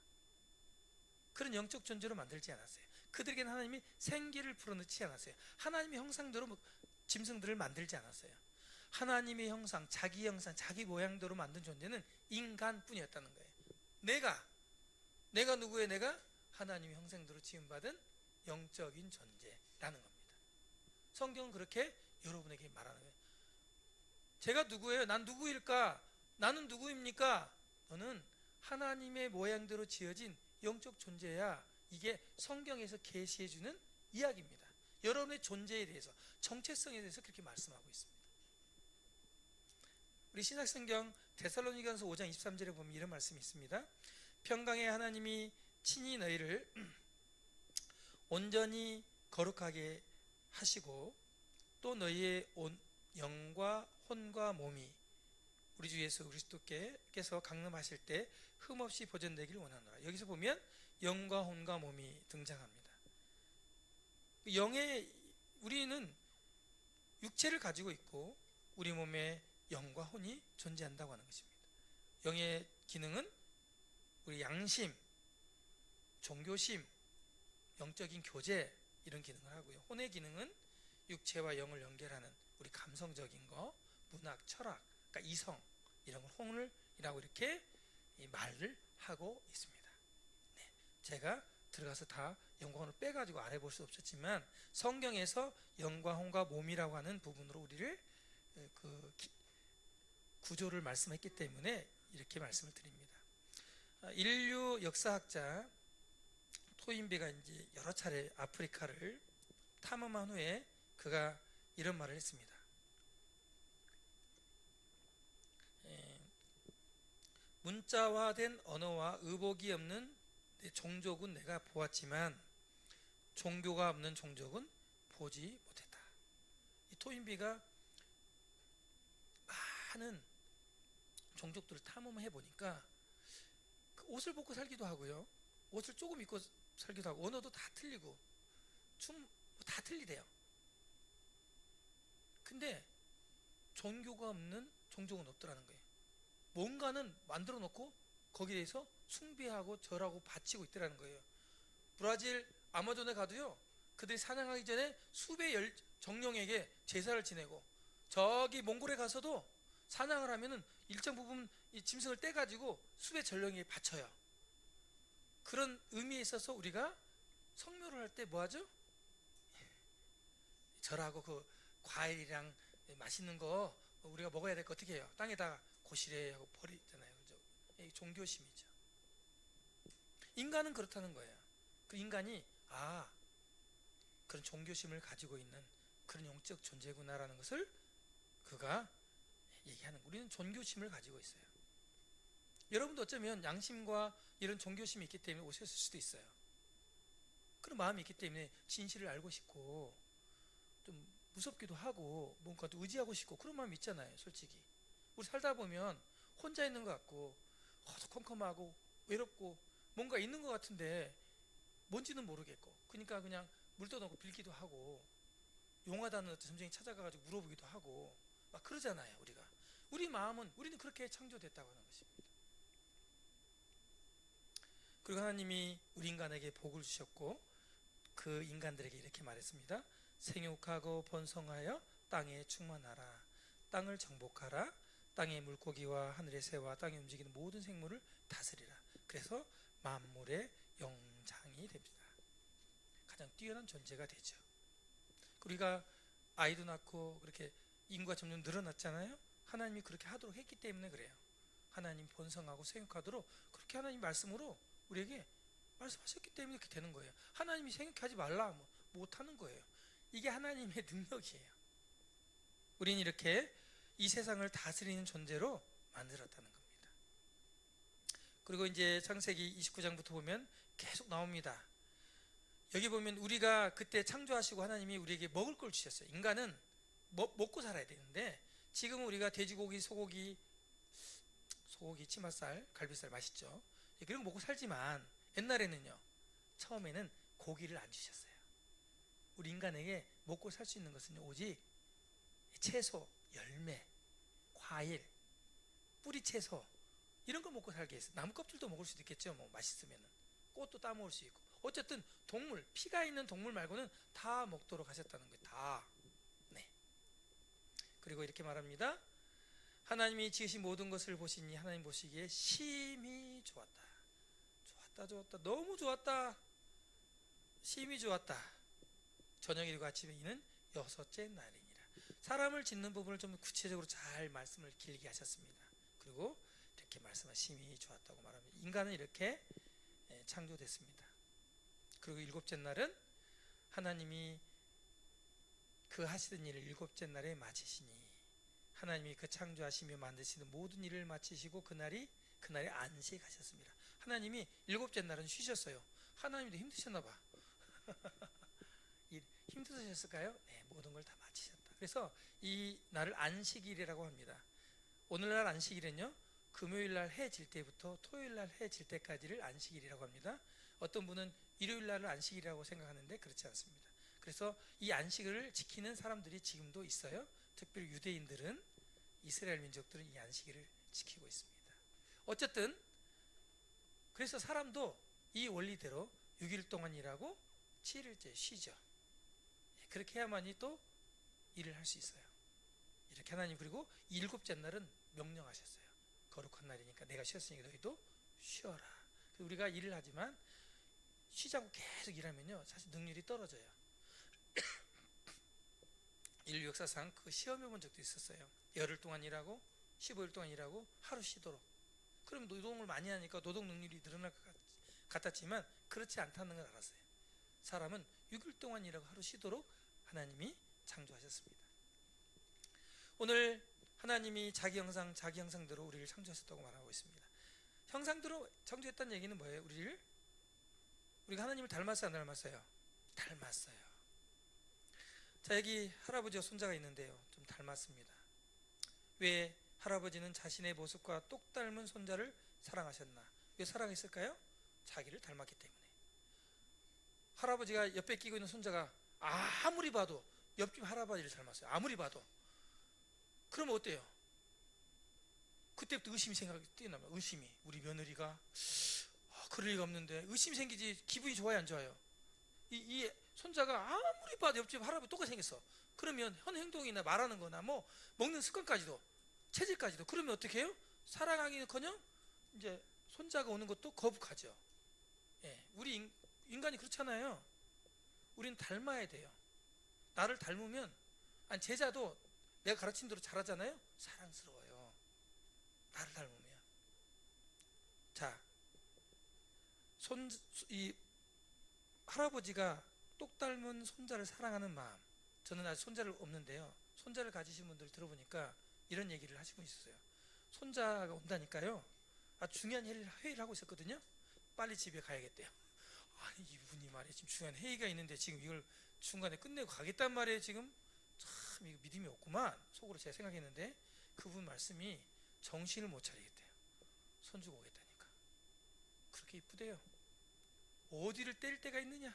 그런 영적 존재로 만들지 않았어요. 그들에게는 하나님이 생기를 불어넣지 않았어요. 하나님의 형상대로 짐승들을 만들지 않았어요. 하나님의 형상, 자기 모양대로 만든 존재는 인간뿐이었다는 거예요. 내가 누구예요? 내가 하나님의 형상대로 지음받은 영적인 존재라는 겁니다. 성경은 그렇게 여러분에게 말하는 거예요. 제가 누구예요? 난 누구일까? 나는 누구입니까? 너는 하나님의 모양대로 지어진 영적 존재야. 이게 성경에서 계시해주는 이야기입니다. 여러분의 존재에 대해서, 정체성에 대해서 그렇게 말씀하고 있습니다. 우리 신약성경 데살로니가서 5장 23절에 보면 이런 말씀이 있습니다. 평강의 하나님이 친히 너희를 온전히 거룩하게 하시고 또 너희의 영과 혼과 몸이 우리 주 예수 그리스도께서 강림하실 때 흠없이 보존되기를 원하노라. 여기서 보면 영과 혼과 몸이 등장합니다. 우리는 육체를 가지고 있고 우리 몸에 영과 혼이 존재한다고 하는 것입니다. 영의 기능은 우리 양심, 종교심, 영적인 교제 이런 기능을 하고요. 혼의 기능은 육체와 영을 연결하는 우리 감성적인 거, 문학, 철학, 그러니까 이성 이런 걸 혼을이라고 이렇게 말을 하고 있습니다. 네, 제가 들어가서 다 영과 혼을 빼가지고 알아볼 수 없었지만 성경에서 영과 혼과 몸이라고 하는 부분으로 우리를 구조를 말씀했기 때문에 이렇게 말씀을 드립니다. 인류 역사학자 토인비가 이제 여러 차례 아프리카를 탐험한 후에 그가 이런 말을 했습니다. 문자화된 언어와 의복이 없는 종족은 내가 보았지만 종교가 없는 종족은 보지 못했다. 이 토인비가 많은 종족들을 탐험해 보니까 옷을 벗고 살기도 하고요, 옷을 조금 입고 살기도 하고, 언어도 다 틀리고 다 틀리대요. 근데 종교가 없는 종족은 없더라는 거예요. 뭔가는 만들어 놓고 거기에 대해서 숭배하고 절하고 바치고 있더라는 거예요. 브라질 아마존에 가도요, 그들이 사냥하기 전에 수백 정령에게 제사를 지내고, 저기 몽골에 가서도 사냥을 하면은 일정 부분 이 짐승을 떼가지고 수백 전령에게 바쳐요. 그런 의미에 있어서 우리가 성묘를 할 때 뭐하죠? 절하고 그 과일이랑 맛있는 거 우리가 먹어야 될 거 어떻게 해요? 땅에다 고시래 하고 버리잖아요. 그죠? 종교심이죠. 인간은 그렇다는 거예요. 그 인간이 그런 종교심을 가지고 있는 그런 영적 존재구나라는 것을 그가 얘기하는 거예요. 우리는 종교심을 가지고 있어요. 여러분도 어쩌면 양심과 이런 종교심이 있기 때문에 오셨을 수도 있어요. 그런 마음이 있기 때문에 진실을 알고 싶고 좀 무섭기도 하고 뭔가 또 의지하고 싶고 그런 마음이 있잖아요. 솔직히 우리 살다 보면 혼자 있는 것 같고 컴컴하고 외롭고 뭔가 있는 것 같은데 뭔지는 모르겠고, 그러니까 그냥 물 떠놓고 빌기도 하고 용하다는 어떤 점쟁이 찾아가가지고 물어보기도 하고 막 그러잖아요. 우리는 그렇게 창조됐다고 하는 것입니다. 그리고 하나님이 우리 인간에게 복을 주셨고 그 인간들에게 이렇게 말했습니다. 생육하고 번성하여 땅에 충만하라. 땅을 정복하라. 땅의 물고기와 하늘의 새와 땅에 움직이는 모든 생물을 다스리라. 그래서 만물의 영장이 됩니다. 가장 뛰어난 존재가 되죠. 우리가 아이도 낳고 그렇게 인구가 점점 늘어났잖아요. 하나님이 그렇게 하도록 했기 때문에 그래요. 하나님 번성하고 생육하도록 그렇게 하나님 말씀으로 우리에게 말씀하셨기 때문에 이렇게 되는 거예요. 하나님이 생육하지 말라 못하는 거예요. 이게 하나님의 능력이에요. 우리는 이렇게 이 세상을 다스리는 존재로 만들었다는 겁니다. 그리고 이제 창세기 29장부터 보면 계속 나옵니다. 여기 보면 우리가 그때 창조하시고 하나님이 우리에게 먹을 걸 주셨어요. 인간은 먹고 살아야 되는데 지금은 우리가 돼지고기, 소고기, 치맛살, 갈비살 맛있죠. 그런 거 먹고 살지만 옛날에는요, 처음에는 고기를 안 주셨어요. 우리 인간에게 먹고 살 수 있는 것은 오직 채소, 열매, 과일, 뿌리 채소 이런 거 먹고 살게 했어요. 나무 껍질도 먹을 수도 있겠죠. 뭐 맛있으면은 꽃도 따 먹을 수 있고. 어쨌든 동물, 피가 있는 동물 말고는 다 먹도록 하셨다는 거예요. 다. 네. 그리고 이렇게 말합니다. 하나님이 지으신 모든 것을 보시니 하나님 보시기에 심히 좋았다. 좋았다, 좋았다, 너무 좋았다. 심히 좋았다. 저녁이고 아침에 이는 여섯째 날이니라. 사람을 짓는 부분을 좀 구체적으로 잘 말씀을 길게 하셨습니다. 그리고 이렇게 말씀하 심히 좋았다고 말합니다. 인간은 이렇게 창조됐습니다. 그리고 일곱째 날은 하나님이 그 하시던 일을 일곱째 날에 마치시니 하나님이 그 창조하시며 만드시는 모든 일을 마치시고 그날에 안식하셨습니다. 하나님이 일곱째 날은 쉬셨어요. 하나님도 힘드셨나 봐. 힘드셨을까요? 네, 모든 걸 다 마치셨다. 그래서 이 날을 안식일이라고 합니다. 오늘날 안식일은요, 금요일 날 해 질 때부터 토요일 날 해 질 때까지를 안식일이라고 합니다. 어떤 분은 일요일 날을 안식일이라고 생각하는데 그렇지 않습니다. 그래서 이 안식일을 지키는 사람들이 지금도 있어요. 특별히 유대인들은, 이스라엘 민족들은 이 안식일을 지키고 있습니다. 어쨌든 그래서 사람도 이 원리대로 6일 동안 일하고 7일째 쉬죠. 그렇게 해야만이 또 일을 할 수 있어요. 이렇게 하나님, 그리고 일곱째 날은 명령하셨어요. 거룩한 날이니까 내가 쉬었으니까 너희도 쉬어라. 우리가 일을 하지만 쉬자고 계속 일하면요, 사실 능률이 떨어져요. 인류 역사상 그 시험해 본 적도 있었어요. 열흘 동안 일하고 15일 동안 일하고 하루 쉬도록. 그럼 노동을 많이 하니까 노동 능률이 늘어날 것 같았지만 그렇지 않다는 걸 알았어요. 사람은 6일 동안 일하고 하루 쉬도록 하나님이 창조하셨습니다. 오늘 하나님이 자기 형상대로 우리를 창조하셨다고 말하고 있습니다. 형상대로 창조했다는 얘기는 뭐예요? 우리가 하나님을 닮았어요, 안 닮았어요? 닮았어요. 자, 여기 할아버지와 손자가 있는데요, 좀 닮았습니다. 왜 할아버지는 자신의 모습과 똑 닮은 손자를 사랑하셨나? 왜 사랑했을까요? 자기를 닮았기 때문에. 할아버지가 옆에 끼고 있는 손자가 아무리 봐도 옆집 할아버지를 닮았어요. 아무리 봐도. 그러면 어때요? 그때부터 의심이 뛰어나면, 의심이, 우리 며느리가 그럴 리가 없는데, 의심이 생기지. 기분이 좋아요, 안 좋아요? 이 손자가 아무리 봐도 옆집 할아버지 똑같이 생겼어. 그러면 현 행동이나 말하는 거나 뭐 먹는 습관까지도, 체질까지도, 그러면 어떻게 해요? 사랑하기는커녕 이제 손자가 오는 것도 거북하죠. 예, 우리 인간이 그렇잖아요. 우리는 닮아야 돼요. 나를 닮으면, 아니 제자도 내가 가르친 대로 잘하잖아요. 사랑스러워요. 나를 닮으면. 자, 이 할아버지가 똑 닮은 손자를 사랑하는 마음. 저는 아직 손자를 없는데요, 손자를 가지신 분들 들어보니까 이런 얘기를 하신 분이 있었어요. 손자가 온다니까요, 아주 중요한 회의를 하고 있었거든요. 빨리 집에 가야겠대요. 아니, 이분이 말이에요, 지금 중요한 회의가 있는데 지금 이걸 중간에 끝내고 가겠단 말이에요. 지금 참 이거 믿음이 없구만, 속으로 제가 생각했는데 그분 말씀이 정신을 못 차리겠대요. 손주가 오겠다니까. 그렇게 이쁘대요. 어디를 때릴 때가 있느냐.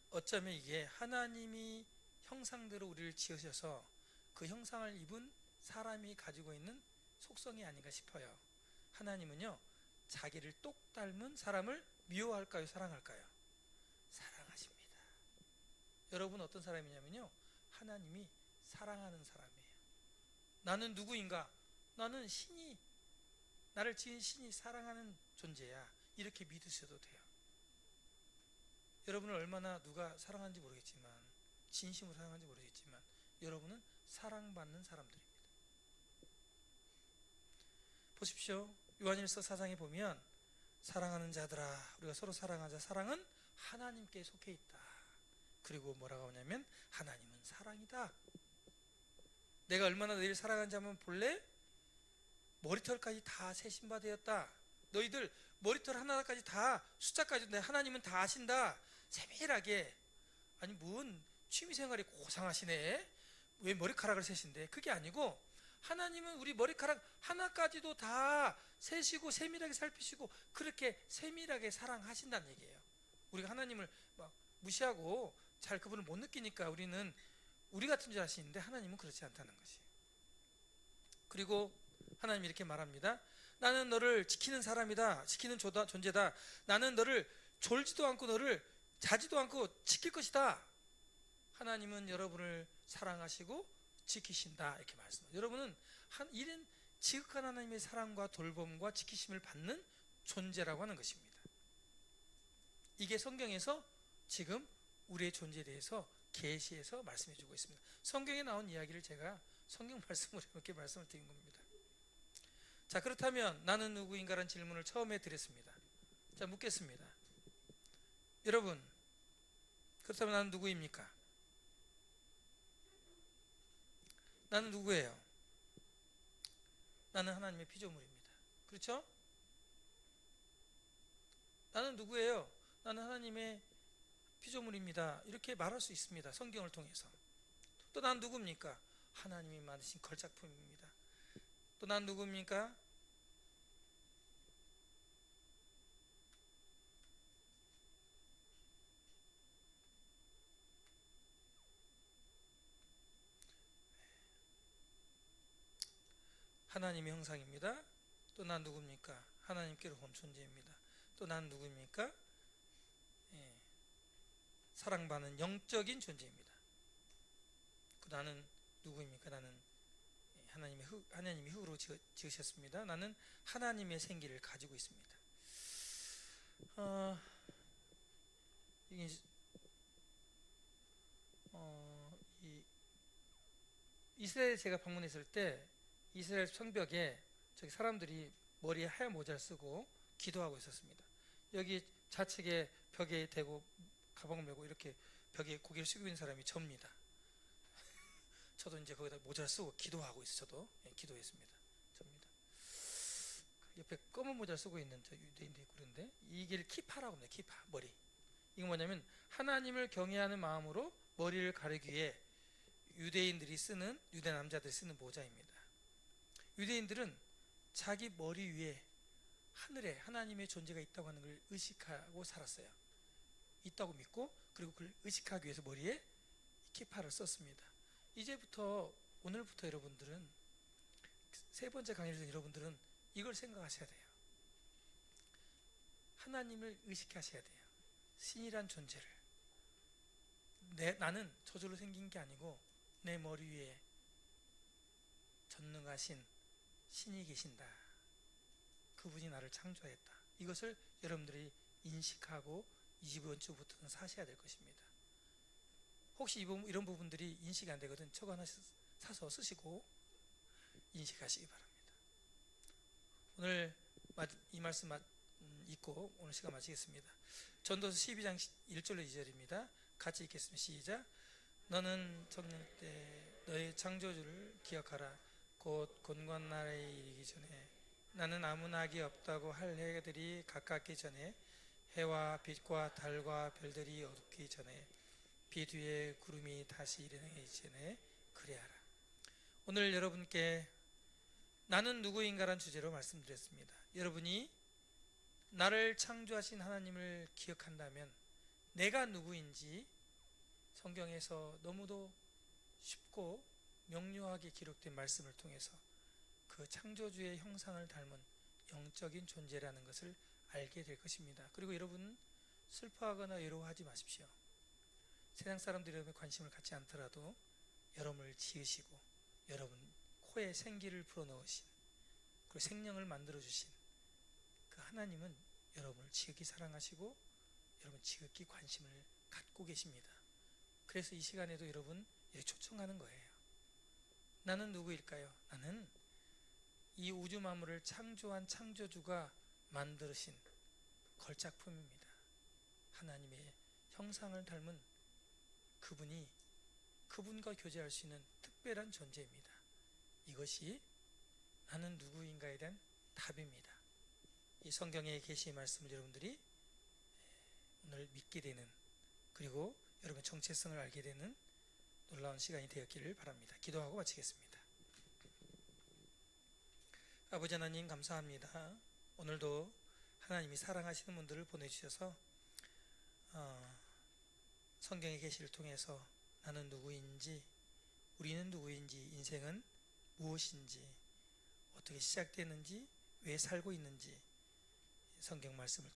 어쩌면 이게 하나님이 형상대로 우리를 지으셔서 그 형상을 입은 사람이 가지고 있는 속성이 아닌가 싶어요. 하나님은요, 자기를 똑 닮은 사람을 미워할까요, 사랑할까요? 사랑하십니다. 여러분 어떤 사람이냐면요, 하나님이 사랑하는 사람이에요. 나는 누구인가? 나는 나를 지은 신이 사랑하는 존재야. 이렇게 믿으셔도 돼요. 여러분을 얼마나 누가 사랑하는지 모르겠지만, 진심으로 사랑하는지 모르겠지만, 여러분은 사랑받는 사람들입니다. 보십시오. 요한일서 4장에 보면, 사랑하는 자들아, 우리가 서로 사랑하자. 사랑은 하나님께 속해 있다. 그리고 뭐라고 하냐면, 하나님은 사랑이다. 내가 얼마나 너희를 사랑하는지 한번 볼래? 머리털까지 다 세신바되었다. 너희들 머리털 하나까지 다, 숫자까지 하나님은 다 아신다. 세밀하게. 아니, 뭔 취미생활이 고상하시네. 왜 머리카락을 세신대? 그게 아니고, 하나님은 우리 머리카락 하나까지도 다 세시고 세밀하게 살피시고 그렇게 세밀하게 사랑하신다는 얘기예요. 우리가 하나님을 막 무시하고 잘 그분을 못 느끼니까 우리는 우리 같은 줄 아시는데 하나님은 그렇지 않다는 것이. 그리고 하나님이 이렇게 말합니다. 나는 너를 지키는 사람이다. 지키는 존재다. 나는 너를 졸지도 않고 너를 자지도 않고 지킬 것이다. 하나님은 여러분을 사랑하시고 지키신다. 이렇게 말씀합니다. 여러분은 이런 지극한 하나님의 사랑과 돌봄과 지키심을 받는 존재라고 하는 것입니다. 이게 성경에서 지금 우리의 존재에 대해서 계시해서 말씀해 주고 있습니다. 성경에 나온 이야기를 제가 성경 말씀으로 이렇게 말씀을 드린 겁니다. 자, 그렇다면 나는 누구인가라는 질문을 처음에 드렸습니다. 자, 묻겠습니다. 여러분, 그렇다면 나는 누구입니까? 나는 누구예요? 나는 하나님의 피조물입니다. 그렇죠? 나는 누구예요? 나는 하나님의 피조물입니다. 이렇게 말할 수 있습니다. 성경을 통해서. 또 난 누굽니까? 하나님이 만드신 걸작품입니다. 또 난 누굽니까? 하나님의 형상입니다. 또 난 누굽니까? 하나님께로 온 존재입니다. 또 난 누굽니까? 예, 사랑받는 영적인 존재입니다. 나는 누구입니까? 나는 하나님이 흙으로 지으셨습니다. 나는 하나님의 생기를 가지고 있습니다. 이게 이스라엘 제가 방문했을 때 이스라엘 성벽에 저기 사람들이 머리에 하얀 모자를 쓰고 기도하고 있었습니다. 여기 좌측에 벽에 대고 가방을 메고 이렇게 벽에 고개를 숙이고 있는 사람이 접니다. 저도 이제 거기다 모자를 쓰고 기도하고 있어요. 저도 기도했습니다. 접니다. 옆에 검은 모자를 쓰고 있는 저 유대인들이 그런데 이게 키파라고 합니다. 키파, 머리. 이건 뭐냐면 하나님을 경외하는 마음으로 머리를 가리기 위해 유대인들이 쓰는, 유대 남자들이 쓰는 모자입니다. 유대인들은 자기 머리 위에 하늘에 하나님의 존재가 있다고 하는 걸 의식하고 살았어요. 있다고 믿고, 그리고 그걸 의식하기 위해서 머리에 키파를 썼습니다. 이제부터, 오늘부터 여러분들은, 세 번째 강의에서 여러분들은 이걸 생각하셔야 돼요. 하나님을 의식하셔야 돼요. 신이란 존재를. 나는 저절로 생긴 게 아니고 내 머리 위에 전능하신 신이 계신다. 그분이 나를 창조했다. 이것을 여러분들이 인식하고 이번 주부터는 사셔야 될 것입니다. 혹시 이런 부분들이 인식이 안 되거든 책 하나 사서 쓰시고 인식하시기 바랍니다. 오늘 이 말씀 읽고 오늘 시간 마치겠습니다. 전도서 12장 1절로 2절입니다. 같이 읽겠습니다. 시작. 너는 청년 때 너의 창조주를 기억하라. 곧 곤고한 나라에 이르기 전에 나는 아무 낙이 없다고 할 해들이 가깝기 전에 해와 빛과 달과 별들이 어둡기 전에 빛 위에 구름이 다시 일어나기 전에 그리하라. 오늘 여러분께 나는 누구인가라는 주제로 말씀드렸습니다. 여러분이 나를 창조하신 하나님을 기억한다면 내가 누구인지 성경에서 너무도 쉽고 명료하게 기록된 말씀을 통해서 그 창조주의 형상을 닮은 영적인 존재라는 것을 알게 될 것입니다. 그리고 여러분 슬퍼하거나 외로워하지 마십시오. 세상 사람들이 여러분의 관심을 갖지 않더라도 여러분을 지으시고 여러분 코에 생기를 불어넣으신 그리고 생명을 만들어주신 그 하나님은 여러분을 지극히 사랑하시고 여러분 지극히 관심을 갖고 계십니다. 그래서 이 시간에도 여러분 초청하는 거예요. 나는 누구일까요? 나는 이 우주 만물을 창조한 창조주가 만드신 걸작품입니다. 하나님의 형상을 닮은 그분이 그분과 교제할 수 있는 특별한 존재입니다. 이것이 나는 누구인가에 대한 답입니다. 이 성경의 계시의 말씀을 여러분들이 오늘 믿게 되는 그리고 여러분의 정체성을 알게 되는 놀라운 시간이 되었기를 바랍니다. 기도하고 마치겠습니다. 아버지 하나님 감사합니다. 오늘도 하나님이 사랑하시는 분들을 보내주셔서 성경의 계시를 통해서 나는 누구인지 우리는 누구인지, 인생은 무엇인지, 어떻게 시작되는지, 왜 살고 있는지 성경 말씀을